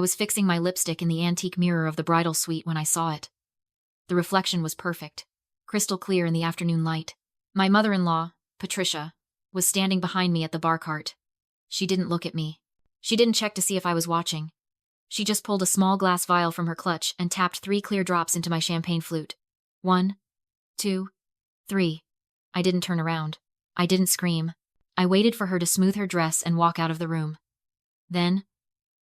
I was fixing my lipstick in the antique mirror of the bridal suite when I saw it. The reflection was perfect, crystal clear in the afternoon light. My mother-in-law, Patricia, was standing behind me at the bar cart. She didn't look at me. She didn't check to see if I was watching. She just pulled a small glass vial from her clutch and tapped 3 clear drops into my champagne flute. 1, 2, 3. I didn't turn around. I didn't scream. I waited for her to smooth her dress and walk out of the room. Then,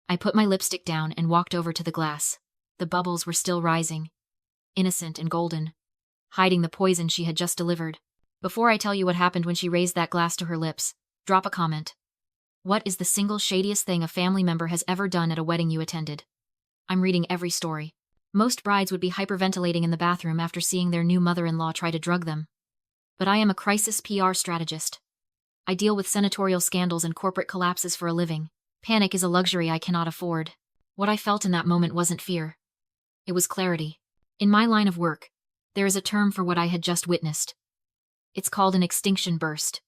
I put my lipstick down and walked over to the glass. The bubbles were still rising, innocent and golden, hiding the poison she had just delivered. Before I tell you what happened when she raised that glass to her lips, drop a comment. What is the single shadiest thing a family member has ever done at a wedding you attended? I'm reading every story. Most brides would be hyperventilating in the bathroom after seeing their new mother-in-law try to drug them. But I am a crisis PR strategist. I deal with senatorial scandals and corporate collapses for a living. Panic is a luxury I cannot afford. What I felt in that moment wasn't fear. It was clarity. In my line of work, there is a term for what I had just witnessed. It's called an extinction burst.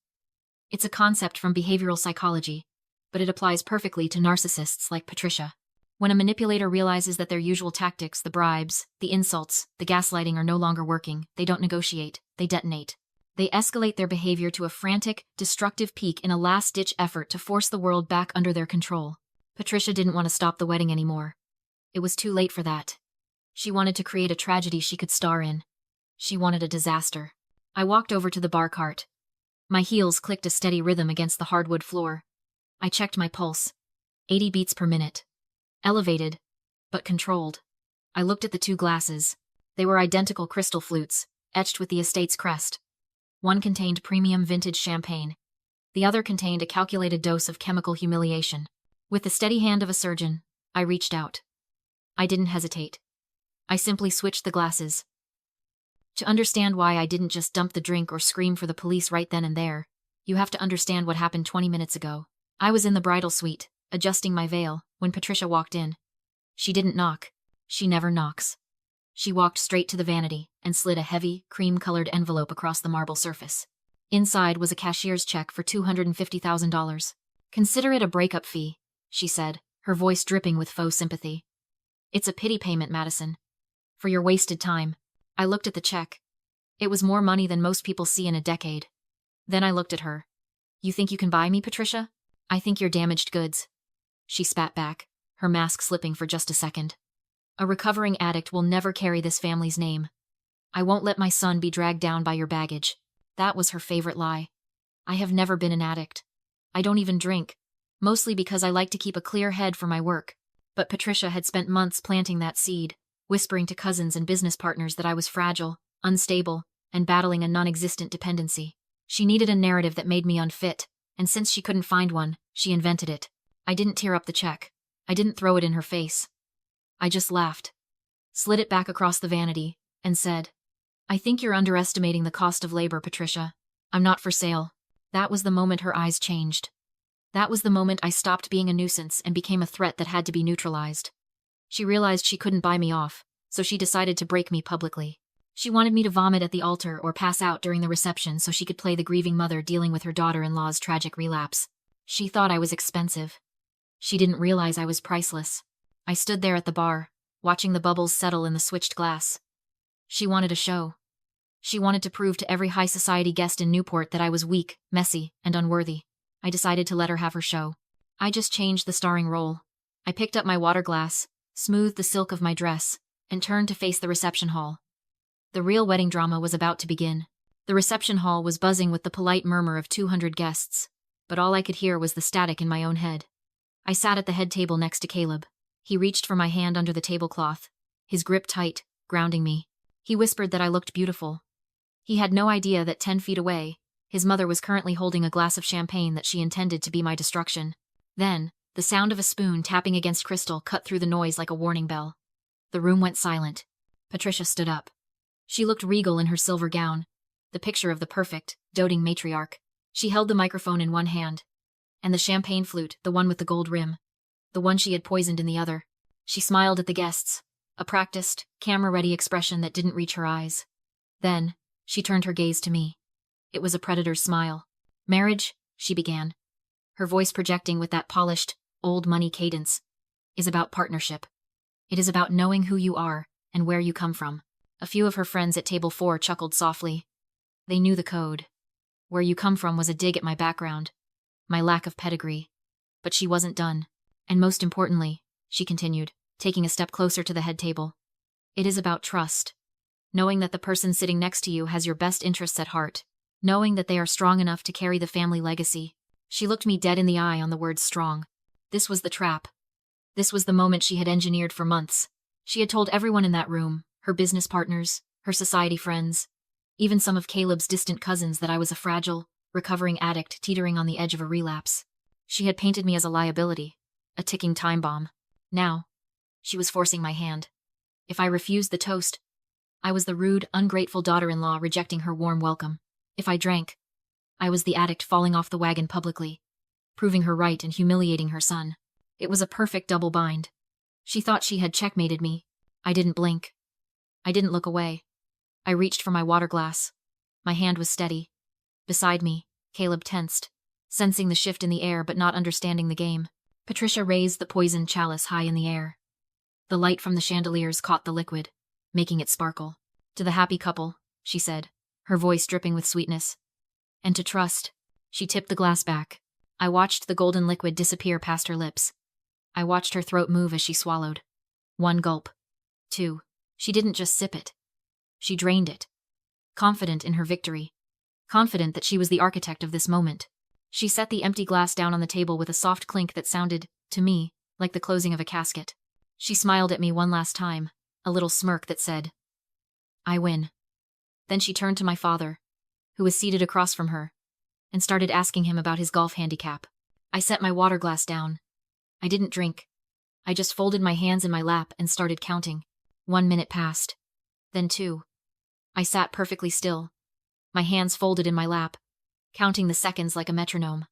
It's a concept from behavioral psychology, but it applies perfectly to narcissists like Patricia. When a manipulator realizes that their usual tactics, the bribes, the insults, the gaslighting are no longer working, they don't negotiate, they detonate. They escalate their behavior to a frantic, destructive peak in a last-ditch effort to force the world back under their control. Patricia didn't want to stop the wedding anymore. It was too late for that. She wanted to create a tragedy she could star in. She wanted a disaster. I walked over to the bar cart. My heels clicked a steady rhythm against the hardwood floor. I checked my pulse. 80 beats per minute. Elevated, but controlled. I looked at the 2 glasses. They were identical crystal flutes, etched with the estate's crest. One contained premium vintage champagne. The other contained a calculated dose of chemical humiliation. With the steady hand of a surgeon, I reached out. I didn't hesitate. I simply switched the glasses. To understand why I didn't just dump the drink or scream for the police right then and there, you have to understand what happened 20 minutes ago. I was in the bridal suite, adjusting my veil, when Patricia walked in. She didn't knock. She never knocks. She walked straight to the vanity and slid a heavy, cream-colored envelope across the marble surface. Inside was a cashier's check for $250,000. Consider it a breakup fee, she said, her voice dripping with faux sympathy. It's a pity payment, Madison. For your wasted time. I looked at the check. It was more money than most people see in a decade. Then I looked at her. You think you can buy me, Patricia? I think you're damaged goods. She spat back, her mask slipping for just a second. A recovering addict will never carry this family's name. I won't let my son be dragged down by your baggage. That was her favorite lie. I have never been an addict. I don't even drink, mostly because I like to keep a clear head for my work. But Patricia had spent months planting that seed, whispering to cousins and business partners that I was fragile, unstable, and battling a non-existent dependency. She needed a narrative that made me unfit, and since she couldn't find one, she invented it. I didn't tear up the check. I didn't throw it in her face. I just laughed, slid it back across the vanity, and said, I think you're underestimating the cost of labor, Patricia. I'm not for sale. That was the moment her eyes changed. That was the moment I stopped being a nuisance and became a threat that had to be neutralized. She realized she couldn't buy me off, so she decided to break me publicly. She wanted me to vomit at the altar or pass out during the reception so she could play the grieving mother dealing with her daughter-in-law's tragic relapse. She thought I was expensive. She didn't realize I was priceless. I stood there at the bar, watching the bubbles settle in the switched glass. She wanted a show. She wanted to prove to every high society guest in Newport that I was weak, messy, and unworthy. I decided to let her have her show. I just changed the starring role. I picked up my water glass, smoothed the silk of my dress, and turned to face the reception hall. The real wedding drama was about to begin. The reception hall was buzzing with the polite murmur of 200 guests, but all I could hear was the static in my own head. I sat at the head table next to Caleb. He reached for my hand under the tablecloth, his grip tight, grounding me. He whispered that I looked beautiful. He had no idea that 10 feet away, his mother was currently holding a glass of champagne that she intended to be my destruction. Then, the sound of a spoon tapping against crystal cut through the noise like a warning bell. The room went silent. Patricia stood up. She looked regal in her silver gown, the picture of the perfect, doting matriarch. She held the microphone in one hand, and the champagne flute, the one with the gold rim, the one she had poisoned in the other. She smiled at the guests, a practiced, camera-ready expression that didn't reach her eyes. Then, she turned her gaze to me. It was a predator's smile. Marriage, she began, her voice projecting with that polished, old-money cadence. is about partnership. It is about knowing who you are and where you come from. A few of her friends at table 4 chuckled softly. They knew the code. Where you come from was a dig at my background, my lack of pedigree. But she wasn't done. And most importantly, she continued, taking a step closer to the head table. It is about trust. Knowing that the person sitting next to you has your best interests at heart. Knowing that they are strong enough to carry the family legacy. She looked me dead in the eye on the word strong. This was the trap. This was the moment she had engineered for months. She had told everyone in that room, her business partners, her society friends, even some of Caleb's distant cousins, that I was a fragile, recovering addict teetering on the edge of a relapse. She had painted me as a liability, a ticking time bomb. Now, she was forcing my hand. If I refused the toast, I was the rude, ungrateful daughter-in-law rejecting her warm welcome. If I drank, I was the addict falling off the wagon publicly, proving her right and humiliating her son. It was a perfect double bind. She thought she had checkmated me. I didn't blink. I didn't look away. I reached for my water glass. My hand was steady. Beside me, Caleb tensed, sensing the shift in the air but not understanding the game. Patricia raised the poisoned chalice high in the air. The light from the chandeliers caught the liquid, making it sparkle. To the happy couple, she said, her voice dripping with sweetness. And to trust. She tipped the glass back. I watched the golden liquid disappear past her lips. I watched her throat move as she swallowed. 1 gulp. 2. She didn't just sip it. She drained it. Confident in her victory. Confident that she was the architect of this moment. She set the empty glass down on the table with a soft clink that sounded, to me, like the closing of a casket. She smiled at me one last time, a little smirk that said, I win. Then she turned to my father, who was seated across from her, and started asking him about his golf handicap. I set my water glass down. I didn't drink. I just folded my hands in my lap and started counting. 1 minute passed. Then 2. I sat perfectly still, my hands folded in my lap, counting the seconds like a metronome.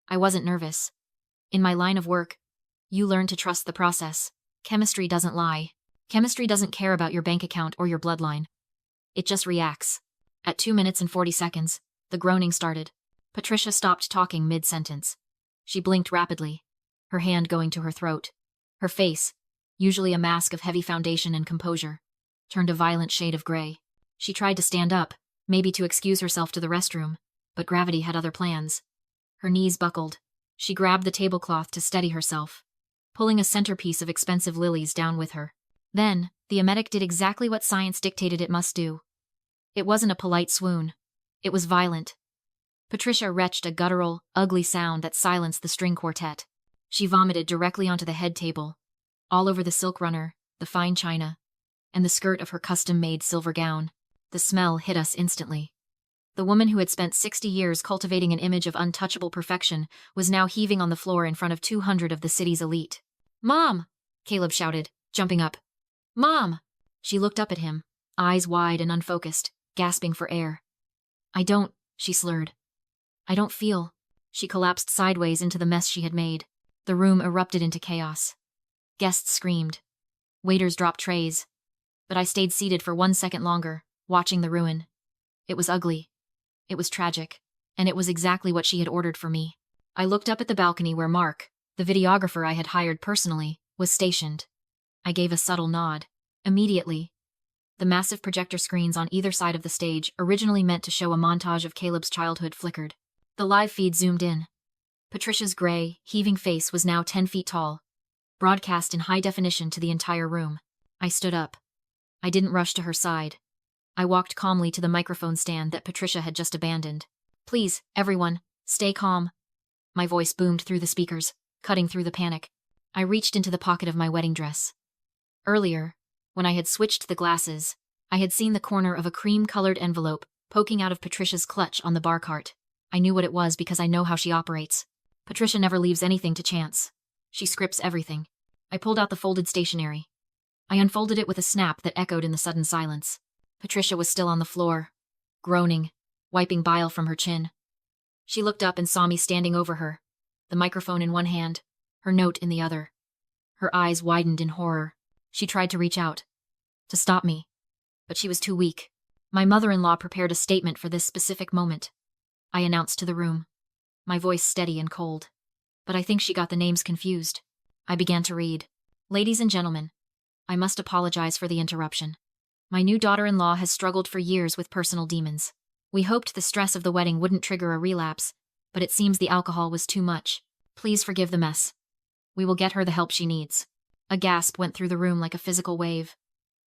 I wasn't nervous. In my line of work, you learn to trust the process. Chemistry doesn't lie. Chemistry doesn't care about your bank account or your bloodline. It just reacts. At 2 minutes and 40 seconds, the groaning started. Patricia stopped talking mid-sentence. She blinked rapidly, her hand going to her throat. Her face, usually a mask of heavy foundation and composure, turned a violent shade of gray. She tried to stand up, maybe to excuse herself to the restroom, but gravity had other plans. Her knees buckled. She grabbed the tablecloth to steady herself, pulling a centerpiece of expensive lilies down with her. Then, the emetic did exactly what science dictated it must do. It wasn't a polite swoon. It was violent. Patricia retched a guttural, ugly sound that silenced the string quartet. She vomited directly onto the head table, all over the silk runner, the fine china, and the skirt of her custom-made silver gown. The smell hit us instantly. The woman who had spent 60 years cultivating an image of untouchable perfection was now heaving on the floor in front of 200 of the city's elite. "Mom!" Caleb shouted, jumping up. "Mom!" She looked up at him, eyes wide and unfocused, gasping for air. She slurred. "I don't feel." She collapsed sideways into the mess she had made. The room erupted into chaos. Guests screamed. Waiters dropped trays. But I stayed seated for 1 second longer, watching the ruin. It was ugly. It was tragic. And it was exactly what she had ordered for me. I looked up at the balcony where Mark, the videographer I had hired personally, was stationed. I gave a subtle nod. Immediately, the massive projector screens on either side of the stage, originally meant to show a montage of Caleb's childhood, flickered. The live feed zoomed in. Patricia's gray, heaving face was now 10 feet tall, broadcast in high definition to the entire room. I stood up. I didn't rush to her side. I walked calmly to the microphone stand that Patricia had just abandoned. "Please, everyone, stay calm." My voice boomed through the speakers, cutting through the panic. I reached into the pocket of my wedding dress. Earlier, when I had switched the glasses, I had seen the corner of a cream-colored envelope poking out of Patricia's clutch on the bar cart. I knew what it was because I know how she operates. Patricia never leaves anything to chance. She scripts everything. I pulled out the folded stationery. I unfolded it with a snap that echoed in the sudden silence. Patricia was still on the floor, groaning, wiping bile from her chin. She looked up and saw me standing over her, the microphone in one hand, her note in the other. Her eyes widened in horror. She tried to reach out, to stop me, but she was too weak. My mother-in-law prepared a statement for this specific moment, I announced to the room, my voice steady and cold. But I think she got the names confused. I began to read. Ladies and gentlemen, I must apologize for the interruption. My new daughter-in-law has struggled for years with personal demons. We hoped the stress of the wedding wouldn't trigger a relapse, but it seems the alcohol was too much. Please forgive the mess. We will get her the help she needs. A gasp went through the room like a physical wave.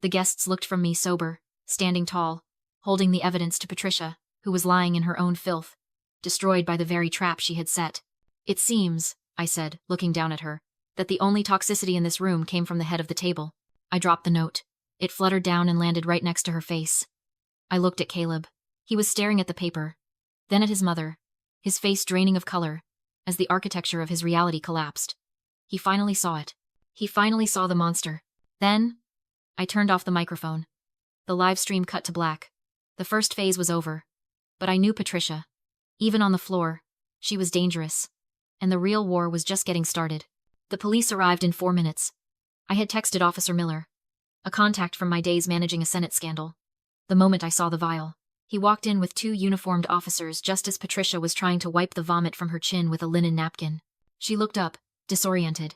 The guests looked from me sober, standing tall, holding the evidence to Patricia, who was lying in her own filth, destroyed by the very trap she had set. It seems, I said, looking down at her, that the only toxicity in this room came from the head of the table. I dropped the note. It fluttered down and landed right next to her face. I looked at Caleb. He was staring at the paper, then at his mother, his face draining of color, as the architecture of his reality collapsed. He finally saw it. He finally saw the monster. Then, I turned off the microphone. The live stream cut to black. The first phase was over. But I knew Patricia. Even on the floor, she was dangerous. And the real war was just getting started. The police arrived in 4 minutes. I had texted Officer Miller, a contact from my days managing a Senate scandal. The moment I saw the vial, he walked in with 2 uniformed officers just as Patricia was trying to wipe the vomit from her chin with a linen napkin. She looked up, disoriented.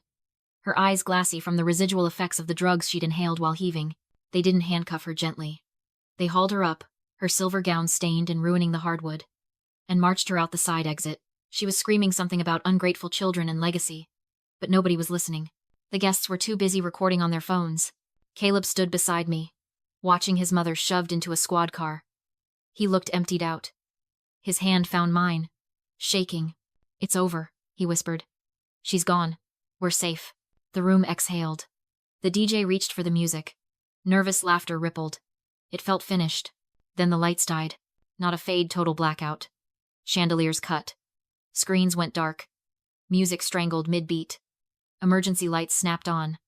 Her eyes glassy from the residual effects of the drugs she'd inhaled while heaving. They didn't handcuff her gently. They hauled her up, her silver gown stained and ruining the hardwood, and marched her out the side exit. She was screaming something about ungrateful children and legacy. But nobody was listening. The guests were too busy recording on their phones. Caleb stood beside me, watching his mother shoved into a squad car. He looked emptied out. His hand found mine, shaking. "It's over," he whispered. "She's gone. We're safe." The room exhaled. The DJ reached for the music. Nervous laughter rippled. It felt finished. Then the lights died. Not a fade, total blackout. Chandeliers cut. Screens went dark. Music strangled mid-beat. Emergency lights snapped on,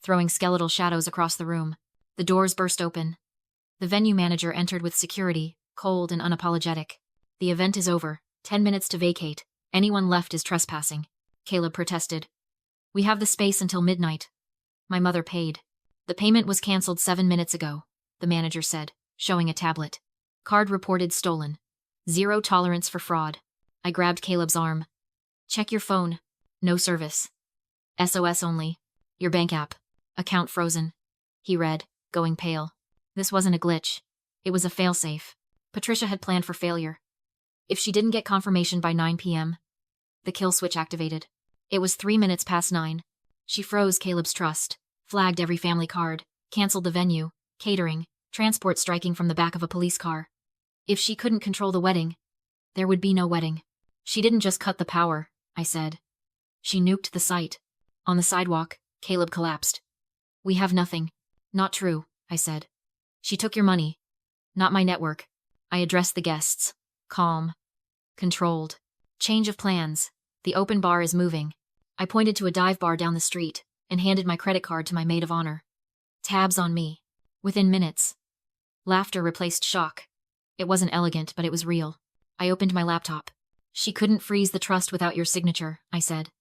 throwing skeletal shadows across the room. The doors burst open. The venue manager entered with security, cold and unapologetic. "The event is over. 10 minutes to vacate. Anyone left is trespassing," Caleb protested. "We have the space until midnight." My mother paid. "The payment was canceled 7 minutes ago," the manager said, showing a tablet. "Card reported stolen. 0 tolerance for fraud." I grabbed Caleb's arm. "Check your phone. No service. SOS only. Your bank app. Account frozen." He read, going pale. This wasn't a glitch. It was a failsafe. Patricia had planned for failure. If she didn't get confirmation by 9 p.m., the kill switch activated. It was 3 minutes past 9. She froze Caleb's trust, flagged every family card, canceled the venue, catering, transport striking from the back of a police car. If she couldn't control the wedding, there would be no wedding. "She didn't just cut the power," I said. "She nuked the site." On the sidewalk, Caleb collapsed. "We have nothing." "Not true," I said. "She took your money." "Not my network." I addressed the guests. Calm. Controlled. "Change of plans. The open bar is moving." I pointed to a dive bar down the street and handed my credit card to my maid of honor. "Tabs on me." Within minutes. Laughter replaced shock. It wasn't elegant, but it was real. I opened my laptop. "She couldn't freeze the trust without your signature," I said.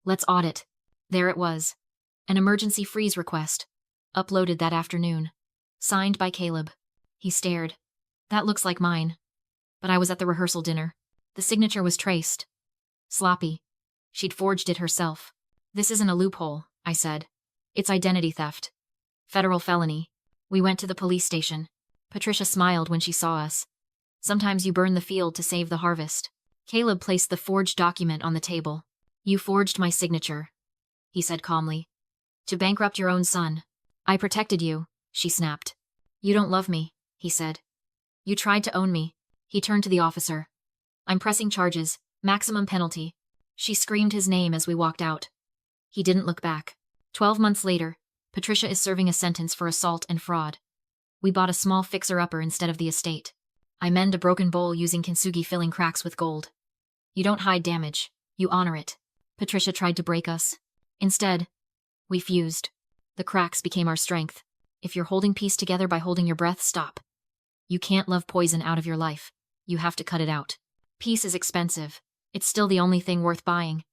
"Let's audit." There it was. An emergency freeze request. Uploaded that afternoon. Signed by Caleb. He stared. "That looks like mine." But I was at the rehearsal dinner. The signature was traced. Sloppy. She'd forged it herself. "This isn't a loophole," I said. "It's identity theft. Federal felony." We went to the police station. Patricia smiled when she saw us. "Sometimes you burn the field to save the harvest." Caleb placed the forged document on the table. "You forged my signature," he said calmly. "To bankrupt your own son." "I protected you," she snapped. "You don't love me," he said. "You tried to own me." He turned to the officer. "I'm pressing charges. Maximum penalty." She screamed his name as we walked out. He didn't look back. 12 months later, Patricia is serving a sentence for assault and fraud. We bought a small fixer-upper instead of the estate. I mend a broken bowl using kintsugi filling cracks with gold. You don't hide damage. You honor it. Patricia tried to break us. Instead, we fused. The cracks became our strength. If you're holding peace together by holding your breath, stop. You can't love poison out of your life. You have to cut it out. Peace is expensive. It's still the only thing worth buying.